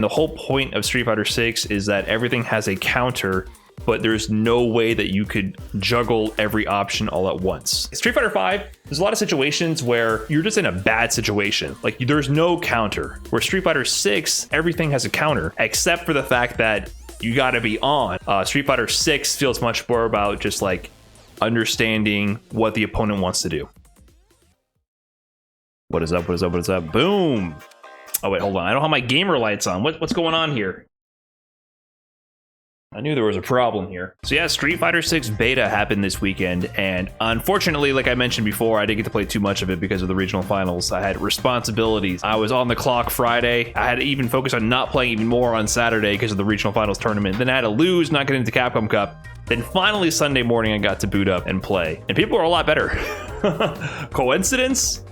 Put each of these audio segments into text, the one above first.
The whole point of Street Fighter 6 is that everything has a counter, but there's no way that you could juggle every option all at once. Street Fighter 5, there's a lot of situations where you're just in a bad situation. Like there's no counter. Where Street Fighter 6, everything has a counter, except for the fact that you gotta be on. Street Fighter 6 feels much more about just like understanding what the opponent wants to do. What is up? What is up? What is up? Boom. Oh wait, hold on. I don't have my gamer lights on. What's going on here? I knew there was a problem here. So yeah, Street Fighter 6 beta happened this weekend, and unfortunately, like I mentioned before, I didn't get to play too much of it because of the regional finals. I had responsibilities. I was on the clock Friday. I had to even focus on not playing even more on Saturday because of the regional finals tournament. Then I had to lose, not get into Capcom Cup. Then finally Sunday morning, I got to boot up and play, and people are a lot better. Coincidence?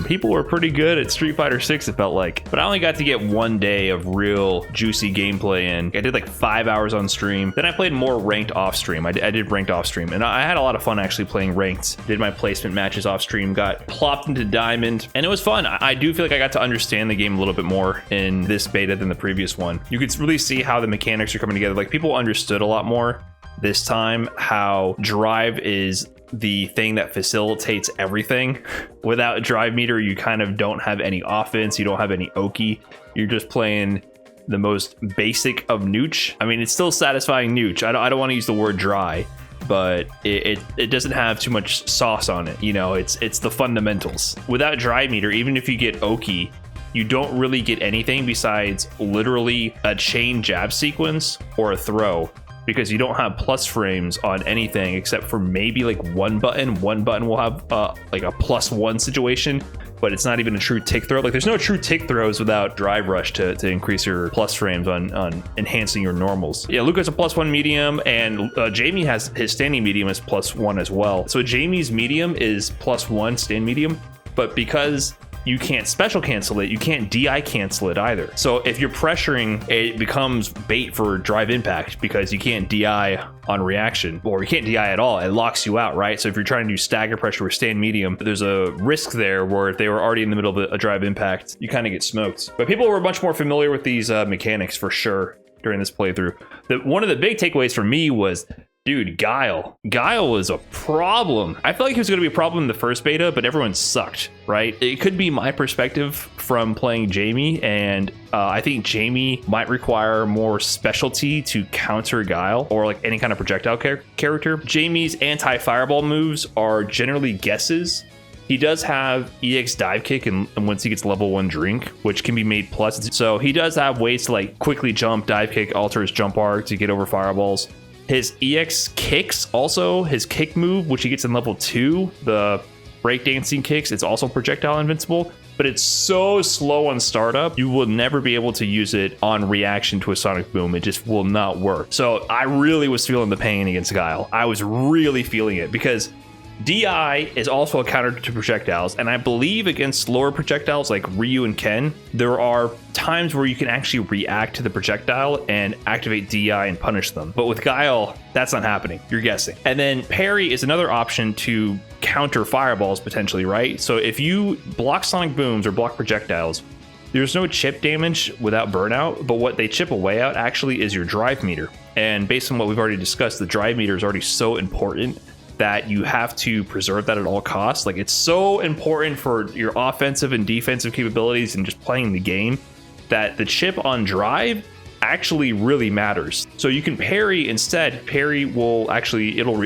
People were pretty good at Street Fighter 6, it felt like. But I only got to get one day of real juicy gameplay in. I did like 5 hours on stream. Then I played more ranked off stream. I did ranked off stream, and I had a lot of fun actually playing ranked. Did my placement matches off stream, got plopped into Diamond, and it was fun. I do feel like I got to understand the game a little bit more in this beta than the previous one. You could really see how the mechanics are coming together. Like people understood a lot more this time how drive is the thing that facilitates everything. Without drive meter, you kind of don't have any offense, you don't have any Oki, you're just playing the most basic of nooch. I mean, it's still satisfying nooch. I don't want to use the word dry, but it doesn't have too much sauce on it. You know, it's the fundamentals. Without drive meter, even if you get Oki, you don't really get anything besides literally a chain jab sequence or a throw, because you don't have plus frames on anything except for maybe like one button. One button will have like a +1 situation, but it's not even a true tick throw. Like there's no true tick throws without drive rush to increase your plus frames on enhancing your normals. Yeah, Luca's a +1 medium, and Jamie has his standing medium is +1 as well. So Jamie's medium is +1 stand medium, but because you can't special cancel it, you can't DI cancel it either. So if you're pressuring, it becomes bait for drive impact because you can't DI on reaction, or you can't DI at all. It locks you out, right? So if you're trying to do stagger pressure or stand medium, there's a risk there where if they were already in the middle of a drive impact, you kind of get smoked. But people were much more familiar with these mechanics for sure during this playthrough. One of the big takeaways for me was, dude, Guile. Guile was a problem. I felt like he was going to be a problem in the first beta, but everyone sucked, right? It could be my perspective from playing Jamie, and I think Jamie might require more specialty to counter Guile, or like any kind of projectile character. Jamie's anti-fireball moves are generally guesses. He does have EX dive kick, and once he gets level 1 drink, which can be made plus. So he does have ways to like quickly jump, dive kick, alter his jump arc to get over fireballs. His EX kicks, also his kick move, which he gets in level 2, the breakdancing kicks, it's also projectile invincible, but it's so slow on startup, you will never be able to use it on reaction to a sonic boom. It just will not work. So I really was feeling the pain against Guile. I was really feeling it because DI is also a counter to projectiles, and I believe against slower projectiles like Ryu and Ken, there are times where you can actually react to the projectile and activate DI and punish them. But with Guile, that's not happening. You're guessing. And then parry is another option to counter fireballs potentially, right? So if you block sonic booms or block projectiles, there's no chip damage without burnout, but what they chip away at actually is your drive meter. And based on what we've already discussed, the drive meter is already so important that you have to preserve that at all costs. Like, it's so important for your offensive and defensive capabilities and just playing the game that the chip on drive actually really matters. So you can parry instead. Parry will actually, it'll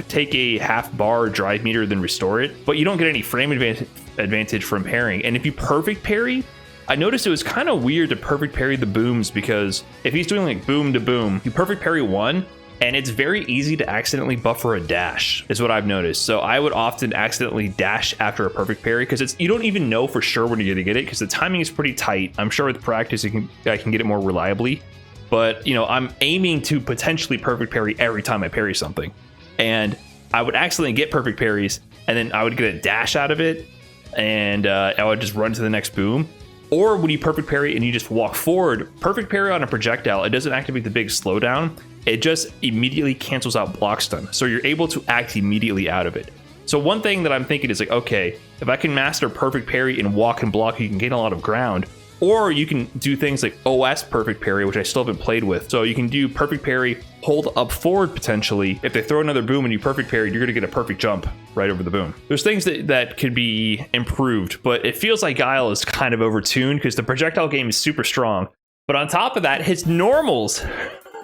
take a half bar drive meter, then restore it, but you don't get any frame advantage from parrying. And if you perfect parry, I noticed it was kind of weird to perfect parry the booms, because if he's doing like boom to boom, you perfect parry one, and it's very easy to accidentally buffer a dash, is what I've noticed. So I would often accidentally dash after a perfect parry, because you don't even know for sure when you're gonna get it, because the timing is pretty tight. I'm sure with practice I can get it more reliably, but you know, I'm aiming to potentially perfect parry every time I parry something, and I would accidentally get perfect parries, and then I would get a dash out of it, and I would just run to the next boom. Or when you perfect parry and you just walk forward, perfect parry on a projectile, it doesn't activate the big slowdown. It just immediately cancels out block stun. So you're able to act immediately out of it. So one thing that I'm thinking is like, okay, if I can master perfect parry and walk and block, you can gain a lot of ground. Or you can do things like OS perfect parry, which I still haven't played with. So you can do perfect parry, hold up forward potentially. If they throw another boom and you perfect parry, you're gonna get a perfect jump right over the boom. There's things that could be improved, but it feels like Guile is kind of overtuned because the projectile game is super strong. But on top of that, his normals,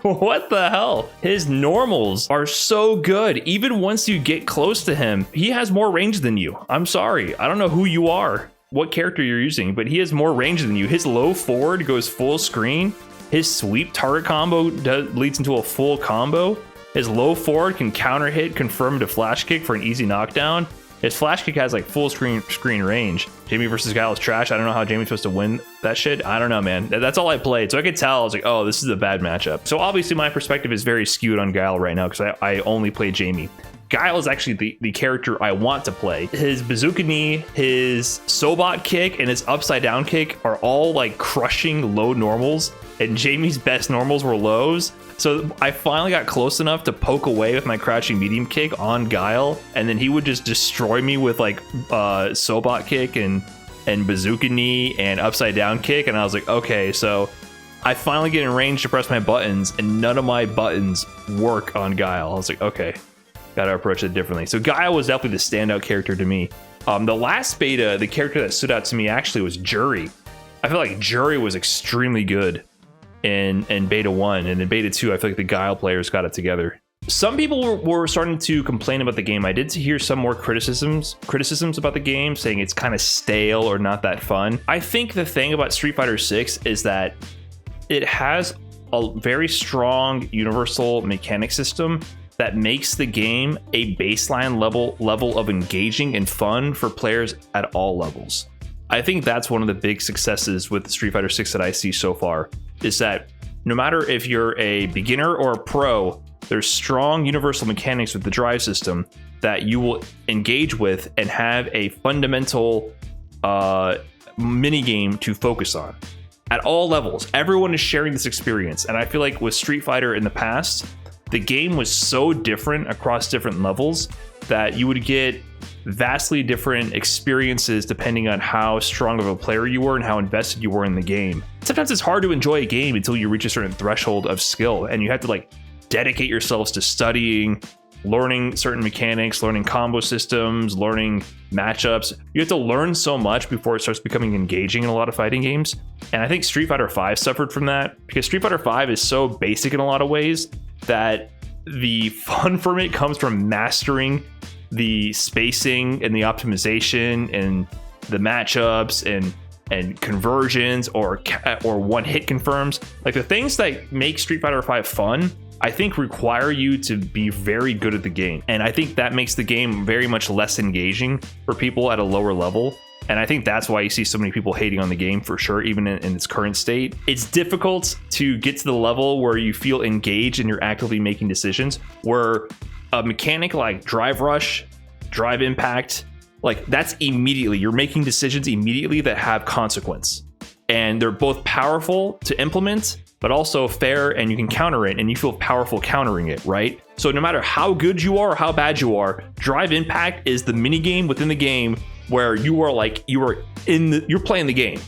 what the hell? His normals are so good. Even once you get close to him, he has more range than you. I'm sorry, I don't know who you are, what character you're using, but he has more range than you. His low forward goes full screen. His sweep target combo leads into a full combo. His low forward can counter hit, confirm to flash kick for an easy knockdown. His flash kick has like full screen range. Jamie versus Guile is trash. I don't know how Jamie's supposed to win that shit. I don't know, man. That's all I played. So I could tell, I was like, oh, this is a bad matchup. So obviously my perspective is very skewed on Guile right now because I only play Jamie. Guile is actually the character I want to play. His bazooka knee, his Sobot kick, and his upside down kick are all like crushing low normals, and Jamie's best normals were lows. So I finally got close enough to poke away with my crouching medium kick on Guile, and then he would just destroy me with like Sobot kick and bazooka knee and upside down kick, and I was like, okay, so I finally get in range to press my buttons, and none of my buttons work on Guile. I was like, okay, gotta approach it differently. So Guile was definitely the standout character to me. The last beta, the character that stood out to me actually was Jury. I feel like Jury was extremely good in beta 1, and in beta 2 I feel like the Guile players got it together. Some people were starting to complain about the game. I did hear some more criticisms about the game, saying it's kind of stale or not that fun. I think the thing about Street Fighter 6 is that it has a very strong universal mechanic system that makes the game a baseline level of engaging and fun for players at all levels. I think that's one of the big successes with Street Fighter 6 that I see so far, is that no matter if you're a beginner or a pro, there's strong universal mechanics with the drive system that you will engage with and have a fundamental mini game to focus on at all levels. Everyone is sharing this experience, and I feel like with Street Fighter in the past, the game was so different across different levels that you would get vastly different experiences depending on how strong of a player you were and how invested you were in the game. Sometimes it's hard to enjoy a game until you reach a certain threshold of skill, and you have to like dedicate yourselves to studying, learning certain mechanics, learning combo systems, learning matchups. You have to learn so much before it starts becoming engaging in a lot of fighting games. And I think Street Fighter V suffered from that, because Street Fighter V is so basic in a lot of ways that the fun from it comes from mastering the spacing and the optimization and the matchups and conversions or one hit confirms. Like the things that make Street Fighter V fun, I think require you to be very good at the game. And I think that makes the game very much less engaging for people at a lower level. And I think that's why you see so many people hating on the game for sure, even in its current state. It's difficult to get to the level where you feel engaged and you're actively making decisions, where a mechanic like drive rush, drive impact, like that's immediately, you're making decisions immediately that have consequence. And they're both powerful to implement, but also fair, and you can counter it and you feel powerful countering it, right? So no matter how good you are or how bad you are, drive impact is the mini game within the game where you're playing the game.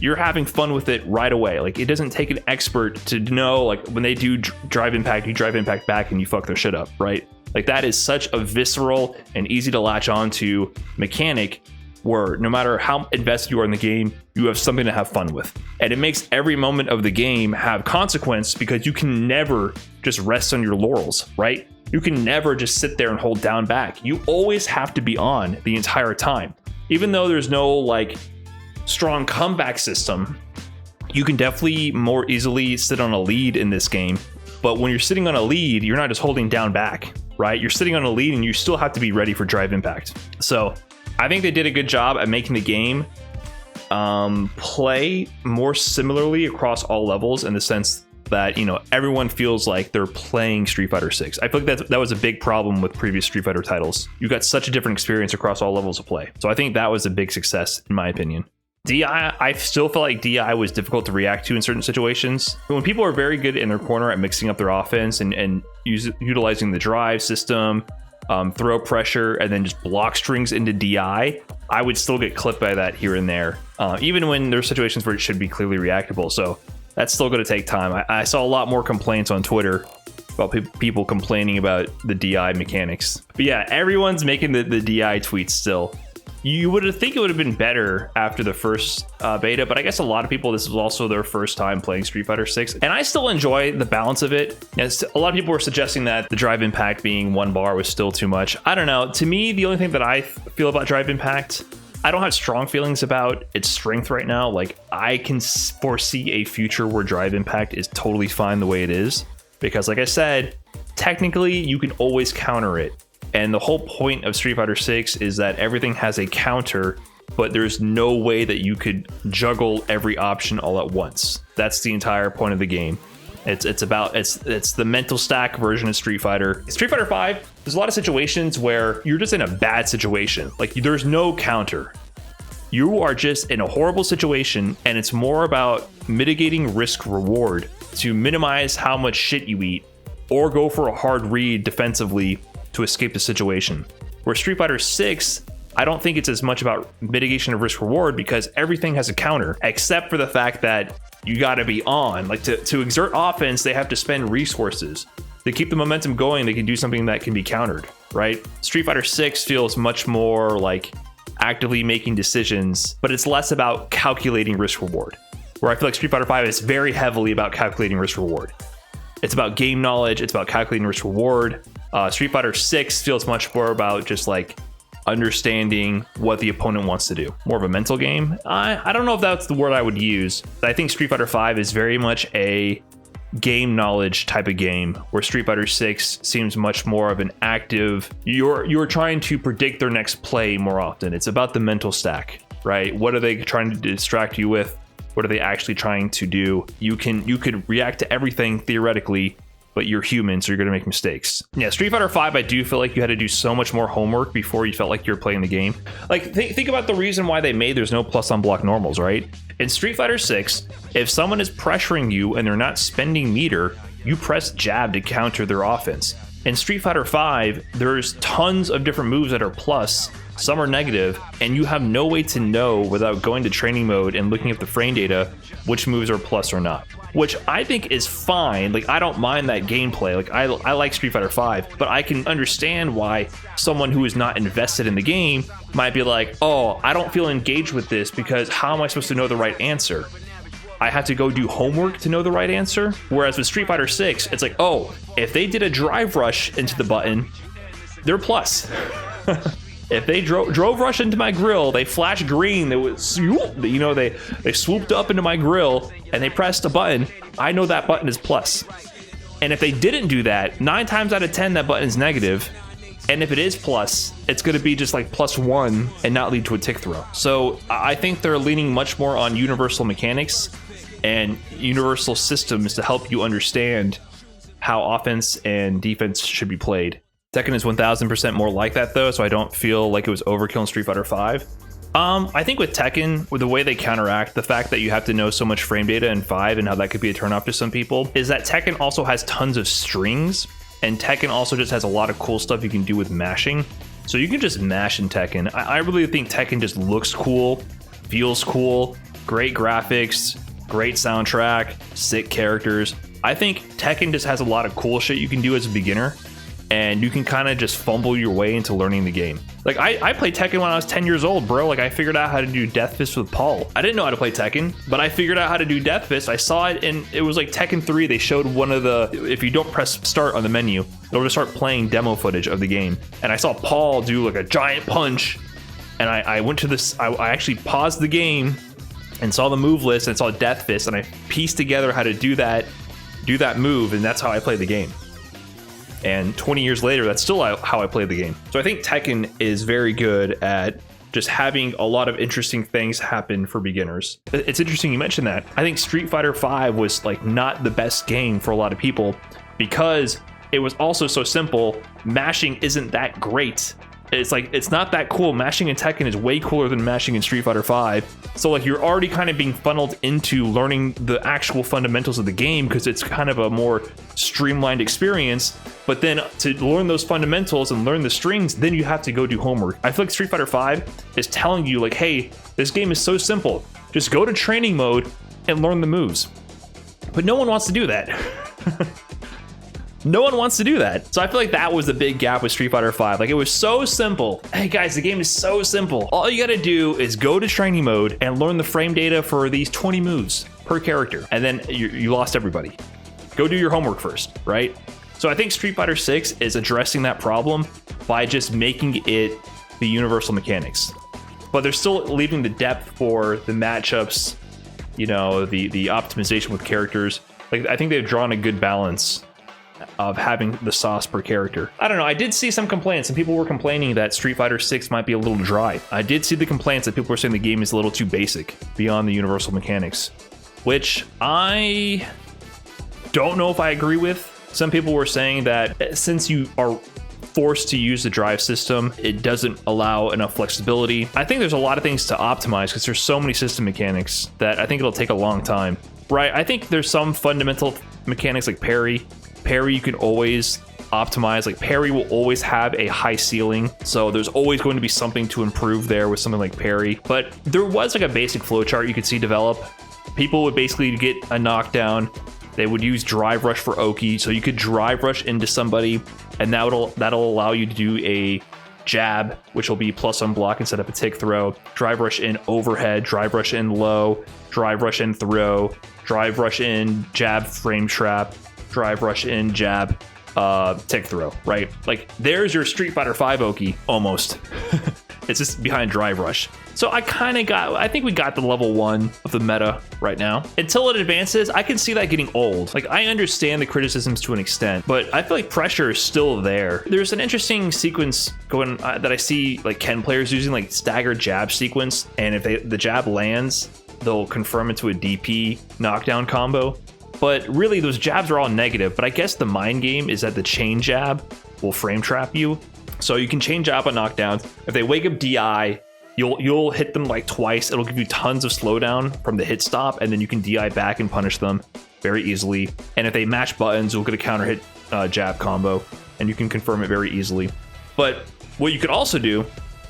You're having fun with it right away. Like it doesn't take an expert to know, like when they do drive impact, you drive impact back and you fuck their shit up, right? Like that is such a visceral and easy to latch onto mechanic where no matter how invested you are in the game, you have something to have fun with. And it makes every moment of the game have consequence, because you can never just rest on your laurels, right? You can never just sit there and hold down back. You always have to be on the entire time. Even though there's no like strong comeback system, you can definitely more easily sit on a lead in this game. But when you're sitting on a lead, you're not just holding down back, right? You're sitting on a lead and you still have to be ready for drive impact. So I think they did a good job at making the game play more similarly across all levels, in the sense that, you know, everyone feels like they're playing Street Fighter 6. I feel like that was a big problem with previous Street Fighter titles. You got such a different experience across all levels of play. So I think that was a big success in my opinion. DI, I still felt like DI was difficult to react to in certain situations. When people are very good in their corner at mixing up their offense and utilizing the drive system, throw pressure, and then just block strings into DI, I would still get clipped by that here and there. even when there's situations where it should be clearly reactable. So that's still going to take time. I saw a lot more complaints on Twitter about people complaining about the DI mechanics. But yeah, everyone's making the DI tweets still. You would think it would have been better after the first beta, but I guess a lot of people, this was also their first time playing Street Fighter 6, and I still enjoy the balance of it. As a lot of people were suggesting that the drive impact being 1 bar was still too much. I don't know. To me, the only thing that I feel about drive impact, I don't have strong feelings about its strength right now. Like, I can foresee a future where drive impact is totally fine the way it is, because like I said, technically you can always counter it. And the whole point of Street Fighter 6 is that everything has a counter, but there's no way that you could juggle every option all at once. That's the entire point of the game. It's the mental stack version of Street Fighter. Street Fighter 5, there's a lot of situations where you're just in a bad situation. Like, there's no counter. You are just in a horrible situation, and it's more about mitigating risk reward to minimize how much shit you eat, or go for a hard read defensively to escape the situation. Where Street Fighter 6, I don't think it's as much about mitigation of risk reward, because everything has a counter, except for the fact that you gotta be on. Like, to exert offense, they have to spend resources. To keep the momentum going, they can do something that can be countered, right? Street Fighter 6 feels much more like actively making decisions, but it's less about calculating risk reward. Where I feel like Street Fighter 5 is very heavily about calculating risk reward. It's about game knowledge, it's about calculating risk reward. Street Fighter 6 feels much more about just like understanding what the opponent wants to do. More of a mental game. I don't know if that's the word I would use. I think Street Fighter 5 is very much a game knowledge type of game, where Street Fighter 6 seems much more of an active, you're trying to predict their next play more often. It's about the mental stack, right? What are they trying to distract you with? What are they actually trying to do? You could react to everything theoretically, but you're human, so you're going to make mistakes. Yeah, Street Fighter 5, I do feel like you had to do so much more homework before you felt like you were playing the game. Like, think about the reason why they made there's no plus on block normals, right? In Street Fighter 6, if someone is pressuring you and they're not spending meter, you press jab to counter their offense. In Street Fighter 5, there's tons of different moves that are plus, some are negative, and you have no way to know without going to training mode and looking at the frame data which moves are plus or not. Which I think is fine. Like, I don't mind that gameplay. Like, I like Street Fighter 5, but I can understand why someone who is not invested in the game might be like, oh, I don't feel engaged with this, because how am I supposed to know the right answer? I have to go do homework to know the right answer. Whereas with Street Fighter 6, it's like, oh, if they did a drive rush into the button, they're plus. If they drove rush into my grill, they flashed green, they was, you know, they swooped up into my grill and they pressed a button, I know that button is plus. And if they didn't do that, 9 times out of 10 that button is negative. And if it is plus, it's going to be just like +1 and not lead to a tick throw. So I think they're leaning much more on universal mechanics and universal systems to help you understand how offense and defense should be played. Tekken is 1000% more like that though, so I don't feel like it was overkill in Street Fighter 5. I think with Tekken, with the way they counteract the fact that you have to know so much frame data in 5 and how that could be a turnoff to some people, is that Tekken also has tons of strings, and Tekken also just has a lot of cool stuff you can do with mashing. So you can just mash in Tekken. I really think Tekken just looks cool, feels cool, great graphics, great soundtrack, sick characters. I think Tekken just has a lot of cool shit you can do as a beginner, and you can kind of just fumble your way into learning the game. Like, I played Tekken when I was 10 years old, bro. Like, I figured out how to do Death Fist with Paul. I didn't know how to play Tekken, but I figured out how to do Death Fist. I saw it, and it was like Tekken 3. They showed one of the, if you don't press start on the menu, it'll just start playing demo footage of the game. And I saw Paul do like a giant punch, and I went to this, I actually paused the game and saw the move list and saw Death Fist, and I pieced together how to do that move, and that's how I played the game. And 20 years later, that's still how I play the game. So I think Tekken is very good at just having a lot of interesting things happen for beginners. It's interesting you mentioned that. I think Street Fighter 5 was like not the best game for a lot of people because it was also so simple. Mashing isn't that great. it's like, it's not that cool. Mashing in Tekken is way cooler than mashing in Street Fighter 5. So like, you're already kind of being funneled into learning the actual fundamentals of the game because it's kind of a more streamlined experience. But then to learn those fundamentals and learn the strings, then you have to go do homework. I feel like Street Fighter 5 is telling you like, hey, this game is so simple. Just go to training mode and learn the moves. But no one wants to do that. No one wants to do that. So I feel like that was the big gap with Street Fighter 5. Like, it was so simple. Hey guys, the game is so simple. All you gotta do is go to training mode and learn the frame data for these 20 moves per character. And then you lost everybody. Go do your homework first, right? So I think Street Fighter 6 is addressing that problem by just making it the universal mechanics. But they're still leaving the depth for the matchups, you know, the optimization with characters. Like, I think they've drawn a good balance of having the sauce per character. I don't know, I did see some complaints. Some people were complaining that Street Fighter 6 might be a little dry. I did see the complaints that people were saying the game is a little too basic beyond the universal mechanics, which I don't know if I agree with. Some people were saying that since you are forced to use the drive system, it doesn't allow enough flexibility. I think there's a lot of things to optimize because there's so many system mechanics that I think it'll take a long time. Right, I think there's some fundamental mechanics like parry. Parry you can always optimize. Like, parry will always have a high ceiling, so there's always going to be something to improve there with something like parry. But there was like a basic flowchart you could see develop. People would basically get a knockdown. They would use drive rush for Oki, so you could drive rush into somebody, and that'll allow you to do a jab, which will be plus on block instead of a tick throw. Drive rush in overhead, drive rush in low, drive rush in throw, drive rush in jab frame trap, drive rush in jab tick throw, right? Like, there's your Street Fighter 5 Oki almost. It's just behind drive rush. So I think we got the level 1 of the meta right now. Until it advances, I can see that getting old. Like, I understand the criticisms to an extent, but I feel like pressure is still there. There's an interesting sequence going that I see like Ken players using, like staggered jab sequence, and if the jab lands, they'll confirm it to a DP knockdown combo. But really, those jabs are all negative. But I guess the mind game is that the chain jab will frame trap you. So you can chain jab on knockdowns. If they wake up DI, you'll hit them like twice. It'll give you tons of slowdown from the hit stop, and then you can DI back and punish them very easily. And if they match buttons, you'll get a counter hit jab combo, and you can confirm it very easily. But what you could also do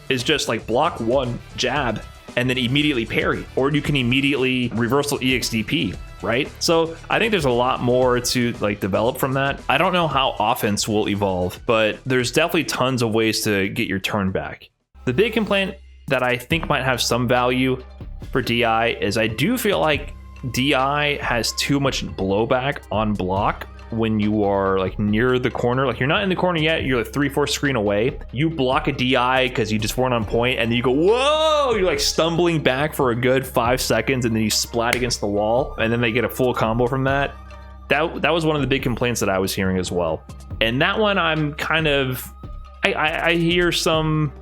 is just like block one jab and then immediately parry, or you can immediately reversal EXDP, right? So I think there's a lot more to like develop from that. I don't know how offense will evolve, but there's definitely tons of ways to get your turn back. The big complaint that I think might have some value for DI is I do feel like DI has too much blowback on block when you are like near the corner. Like, you're not in the corner yet, you're like 3-4 screen away. You block a DI because you just weren't on point, and then you go, whoa, you're like stumbling back for a good 5 seconds, and then you splat against the wall, and then they get a full combo from that. That was one of the big complaints that I was hearing as well. And that one, I'm kind of, I hear some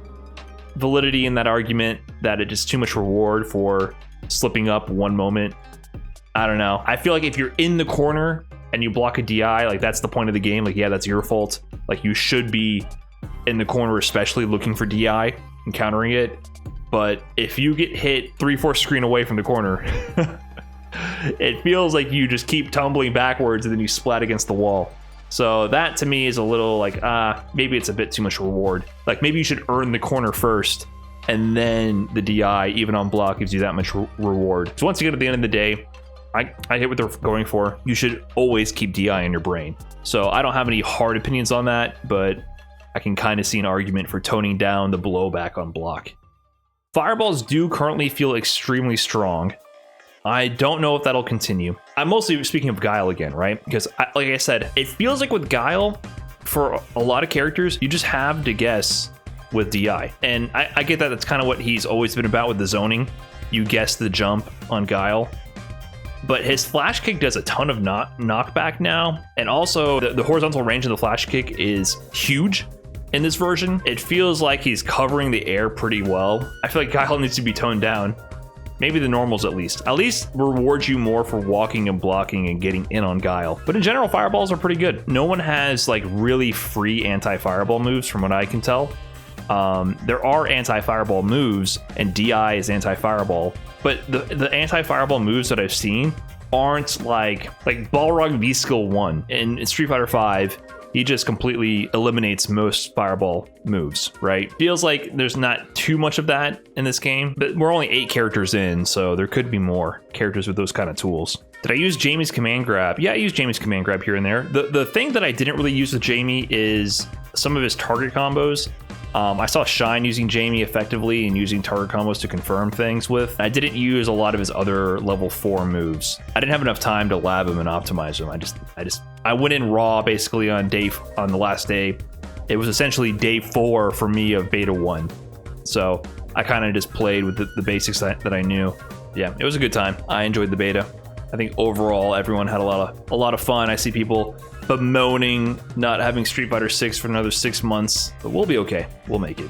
validity in that argument that it is too much reward for slipping up one moment. I don't know. I feel like if you're in the corner and you block a DI, like, that's the point of the game. Like, yeah, that's your fault. Like, you should be in the corner, especially looking for DI and countering it. But if you get hit 3-4 screen away from the corner, it feels like you just keep tumbling backwards and then you splat against the wall. So that to me is a little like, maybe it's a bit too much reward. Like, maybe you should earn the corner first, and then the DI, even on block, gives you that much reward. So once you get to the end of the day, I hit what they're going for. You should always keep DI in your brain. So I don't have any hard opinions on that, but I can kind of see an argument for toning down the blowback on block. Fireballs do currently feel extremely strong. I don't know if that'll continue. I'm mostly speaking of Guile again, right? Because like I said, it feels like with Guile, for a lot of characters, you just have to guess with DI. And I get that that's kind of what he's always been about with the zoning. You guess the jump on Guile. But his flash kick does a ton of knockback now. And also the horizontal range of the flash kick is huge in this version. It feels like he's covering the air pretty well. I feel like Guile needs to be toned down. Maybe the normals at least reward you more for walking and blocking and getting in on Guile. But in general, fireballs are pretty good. No one has like really free anti-fireball moves from what I can tell. There are anti-fireball moves, and DI is anti-fireball, but the anti-fireball moves that I've seen aren't like Balrog V-Skill 1 in Street Fighter 5. He just completely eliminates most fireball moves, right? Feels like there's not too much of that in this game, but we're only 8 characters in, so there could be more characters with those kind of tools. Did I use Jamie's command grab? Yeah, I used Jamie's command grab here and there. The thing that I didn't really use with Jamie is some of his target combos. I saw Shine using Jamie effectively and using target combos to confirm things with. I didn't use a lot of his other level 4 moves. I didn't have enough time to lab him and optimize him. I went in raw basically on the last day. It was essentially day 4 for me of beta 1. So I kind of just played with the basics that I knew. Yeah, it was a good time. I enjoyed the beta. I think overall everyone had a lot of fun. I see people bemoaning not having Street Fighter 6 for another 6 months, but we'll be okay. We'll make it.